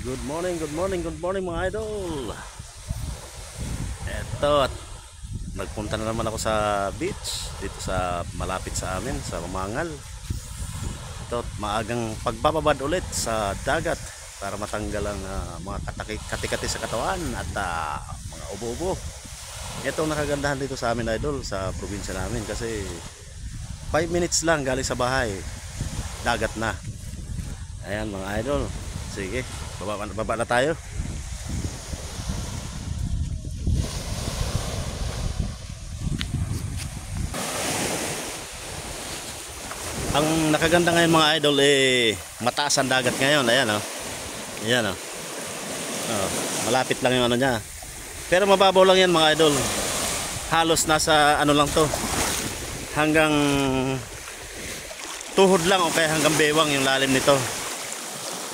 Good morning, good morning, good morning mga idol. Eto, at nagpunta na naman ako sa beach dito sa malapit sa amin sa Mamangal. Ito, maagang pagbababad ulit sa dagat para matanggal ang mga katikati sa katawan at mga ubo-ubo. Ito ang nakagandahan dito sa amin idol sa probinsya namin kasi 5 minutes lang galing sa bahay, dagat na. Ayan mga idol. Sige, baba na tayo. Ang nakaganda ngayon mga idol mataas ang dagat ngayon. Ayan oh. Ayan oh. Oh, malapit lang yung ano niya. Pero mababaw lang yan mga idol. Halos nasa ano lang to. Hanggang tuhod lang o kaya hanggang bewang yung lalim nito.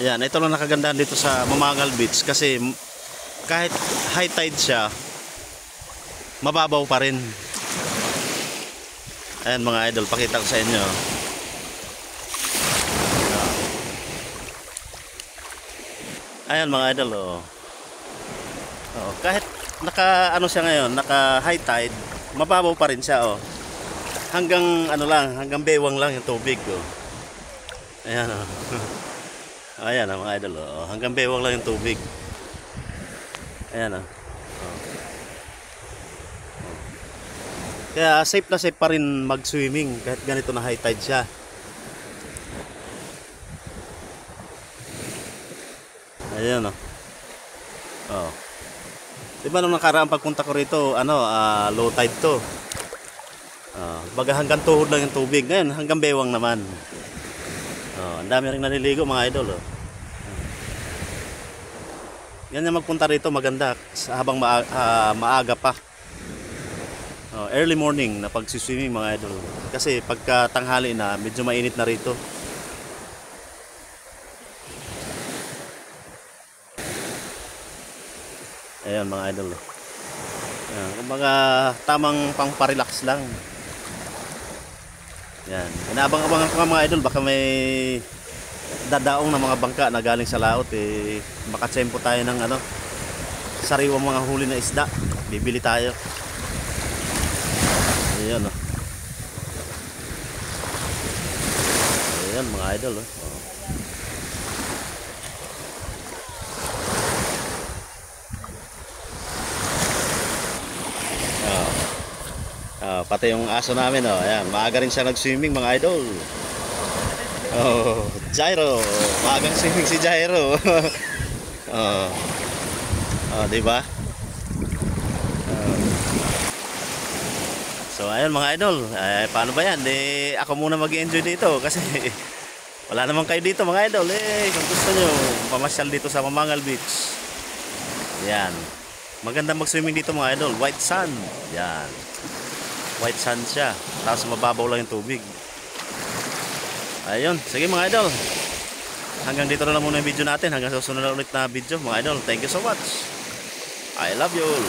Ayan, ito lang nakagandahan dito sa Mamangal Beach kasi kahit high tide siya, mababaw pa rin. Ayan mga idol, pakita ko sa inyo. Ayan mga idol, oh. Oh, kahit naka ano siya ngayon, naka high tide, mababaw pa rin siya, oh. Hanggang ano lang, hanggang bewang lang yung tubig, oh. Ayan, oh. Ayan mga idol, oh. Hanggang bewang lang yung tubig. Ayan, oh. Oh. Kaya safe na safe pa rin mag-swimming kahit ganito na high tide siya. Ayan, oh. Oh. Diba nung nakaraang pagpunta ko rito, ano, low tide to. Baga hanggang tuhod lang yung tubig. Ngayon hanggang bewang naman. Ang dami ring naliligo mga idol, oh. Yan yung magpunta rito maganda habang maaga pa. Early morning na pagsiswimming mga idol. Kasi pagka tanghali na medyo mainit na rito. Ayan mga idol. Kumbaga tamang pang parelax lang. Yan. Inaabang-abangan ko mga idol baka may dadaong na mga bangka na galing sa laot makatsempo tayo ng ano sariwang mga huli na isda, bibili tayo. Ayan oh. Ayan mga idol oh. Pati yung aso namin oh. Ayan, maaga rin siya nag-swimming mga idol. Oh, Jairo, magang swimming si Jairo. Di ba? So ayun mga idol, paano ba yan? Ako muna mag-enjoy dito kasi wala naman kayo dito mga idol. Kung gusto nyo pamasyal dito sa Mamangal Beach. Yan. Maganda mag-swimming dito mga idol. White sand. Yan. White sand siya. Tapos mababaw lang yung tubig. Ayun, sige mga idol. Hanggang dito na lang muna yung video natin. Hanggang sa susunod na ulit na video mga idol. Thank you so much. I love you all.